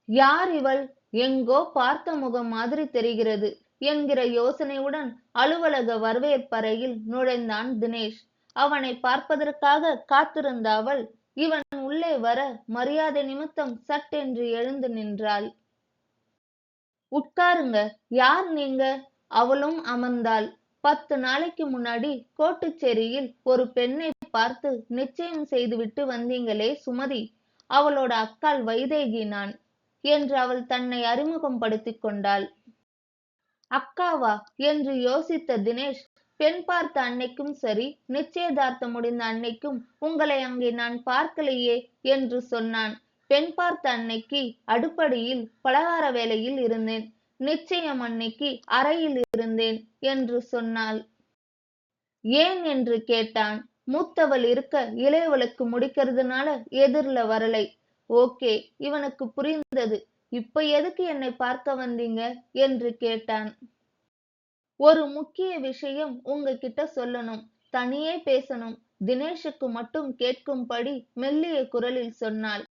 யார் இவள்? எங்கோ பார்த்த முகம் மாதிரி தெரிகிறது என்கிற யோசனையுடன் அலுவலக வரவேற்பறையில் நுழைந்தான் தினேஷ். அவனை பார்ப்பதற்காக காத்திருந்த அவள், இவன் உள்ளே வர மரியாதை நிமித்தம் சட்டென்று எழுந்து நின்றாள். உட்காருங்க. யார் நீங்க? அவளும் அமர்ந்தாள். 10 நாளைக்கு முன்னாடி கோட்டுச்சேரியில் ஒரு பெண்ணை பார்த்து நிச்சயம் செய்துவிட்டு வந்தீங்களே சுமதி, அவளோட அக்காள் வைதேகி நான் என்று அவள் தன்னை அறிமுகப்படுத்திக் கொண்டாள். அக்காவா என்று யோசித்த தினேஷ், பெண் பார்த்த அன்னைக்கும் சரி, நிச்சயதார்த்தம் முடிந்த அன்னைக்கும் உங்களை அங்கே நான் பார்க்கலையே என்று சொன்னான். பெண் பார்த்த அன்னைக்கு அடுப்படியில் பலகார வேலையில் இருந்தேன், நிச்சயம் அன்னைக்கு அறையில் இருந்தேன் என்று சொன்னாள். ஏன் என்று கேட்டான். மூத்தவள் இருக்க இளையவளுக்கு முடிக்கிறதுனால எதிர்ல வரலை. ஓகே, இவனுக்கு புரிந்தது. இப்ப எதுக்கு என்னை பார்க்க வந்தீங்க என்று கேட்டான். ஒரு முக்கிய விஷயம் உங்ககிட்ட சொல்லணும், தனியே பேசணும். தினேஷுக்கு மட்டும் கேட்கும்படி மெல்லிய குரலில் சொன்னாள்.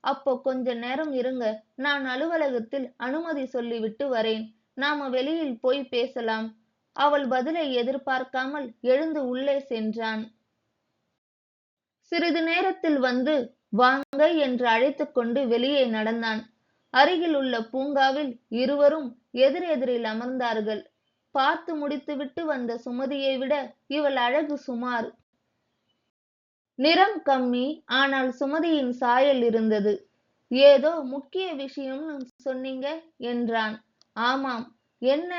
அப்போ கொஞ்ச நேரம் இருங்க, நான் அலுவலகத்தில் அனுமதி சொல்லிவிட்டு வரேன், நாம வெளியில் போய் பேசலாம். அவள் பதிலை எதிர்பார்க்காமல் எழுந்து உள்ளே சென்றான். சிறிது நேரத்தில் வந்து வாங்க என்று அழைத்துக் கொண்டு வெளியே நடந்தான். அருகில் உள்ள பூங்காவில் இருவரும் எதிரெதிரில் அமர்ந்தார்கள். பார்த்து முடித்துவிட்டு வந்த சுமதியை விட இவள் அழகு சுமார். நிறம் கம்மி, ஆனால் சுமதியின் சாயல் இருந்தது. ஏதோ முக்கிய விஷயம்னு சொன்னீங்க என்றான். ஆமாம். என்ன?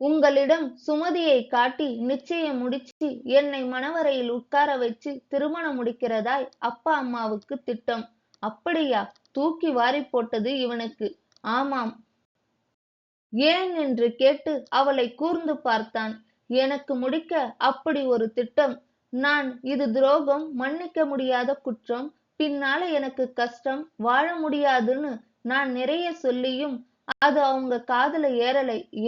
உங்களிடம் சுமதியை காட்டி நிச்சயம் முடிச்சு என்னை மணவரையில் உட்கார வச்சு திருமணம் முடிக்கிறதாய் அப்பா அம்மாவுக்கு திட்டம். அப்படியா? தூக்கி வாரி போட்டது இவனுக்கு. ஆமாம். ஏன் என்று கேட்டு அவளை கூர்ந்து பார்த்தான். எனக்கு முடிக்க அப்படி ஒரு திட்டம். நான் இது துரோகம், மன்னிக்க முடியாத குற்றம், பின்னால எனக்கு கஷ்டம், வாழ முடியாதுன்னு நான் நிறைய சொல்லியும் அது அவங்க காதுல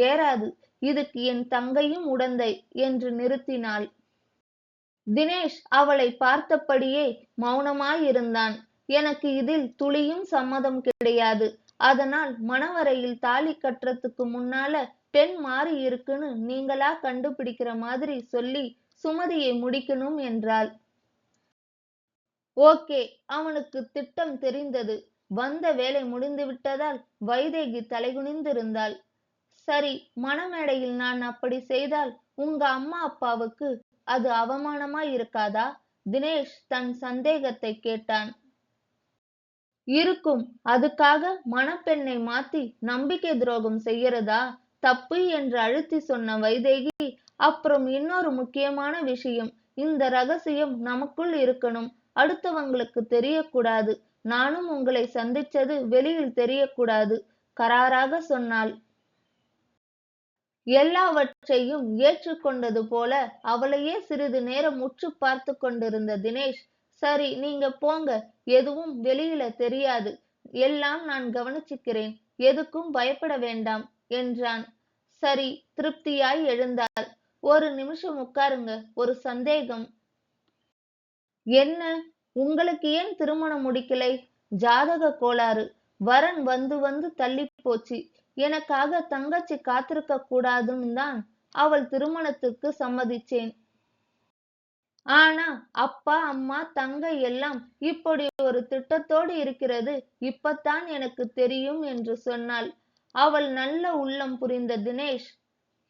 ஏறாது. இதுக்கு என் தங்கையும் உடந்தை என்று நிறுத்தினாள். தினேஷ் அவளை பார்த்தபடியே மௌனமாயிருந்தான். எனக்கு இதில் துளியும் சம்மதம் கிடையாது. அதனால் மணவரையில் தாலி கட்டுறதுக்கு முன்னால பெண் மாறி இருக்குன்னு நீங்களா கண்டுபிடிக்கிற மாதிரி சொல்லி சுமதியை முடிக்கணும் என்றாள். ஓகே, அவனுக்கு திட்டம் தெரிந்தது. வந்த வேலை முடிந்து விட்டதால் வைதேகி தலைகுனிந்திருந்தாள். சரி, மணமேடையில் நான் அப்படி செய்தால் உங்க அம்மா அப்பாவுக்கு அது அவமானமாய் இருக்காதா? தினேஷ் தன் சந்தேகத்தை கேட்டான். இருக்கும். அதுக்காக மணப்பெண்ணை மாத்தி நம்பிக்கை துரோகம் செய்யறதா தப்பு என்று அழுத்தி சொன்ன வைதேகி, அப்புறம் இன்னொரு முக்கியமான விஷயம், இந்த ரகசியம் நமக்குள் இருக்கணும், அடுத்தவங்களுக்கு தெரியக்கூடாது. நானும் உங்களை சந்திச்சது வெளியில் தெரியக்கூடாது கராராக சொன்னாள். எல்லாவற்றையும் ஏற்றுக்கொண்டது போல அவளையே சிறிது நேரம் உற்று பார்த்து கொண்டிருந்த தினேஷ், சரி நீங்க போங்க, எதுவும் வெளியில தெரியாது, எல்லாம் நான் கவனிச்சுக்கிறேன், எதுக்கும் பயப்பட வேண்டாம் என்றான். சரி, திருப்தியாய் எழுந்தாள். ஒரு நிமிஷம் உட்காருங்க, ஒரு சந்தேகம். என்ன? உங்களுக்கு ஏன் திருமணம் முடிக்கலை? ஜாதக கோளாறு. வரன் வந்து வந்து தள்ளி போச்சு. எனக்காக தங்கச்சி காத்திருக்க கூடாதுன்னு தான் அவள் திருமணத்துக்கு சம்மதிச்சேன். ஆனா அப்பா அம்மா தங்கை எல்லாம் இப்படி ஒரு திட்டத்தோடு இருக்கிறது இப்பத்தான் எனக்கு தெரியும் என்று சொன்னாள். அவள் நல்ல உள்ளம் புரிந்த தினேஷ்,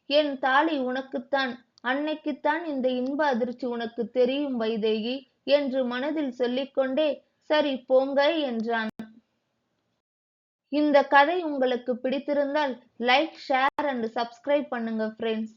என் தாலி உனக்குத்தான், அன்னைக்குத்தான் இந்த இன்ப அதிர்ச்சி உனக்கு தெரியும் வைதேகி என்று மனதில் சொல்லிக்கொண்டே சரி போங்க என்றான். இந்த கதை உங்களுக்கு பிடித்திருந்தால் லைக், ஷேர் அண்ட் சப்ஸ்கிரைப் பண்ணுங்க ஃப்ரெண்ட்ஸ்.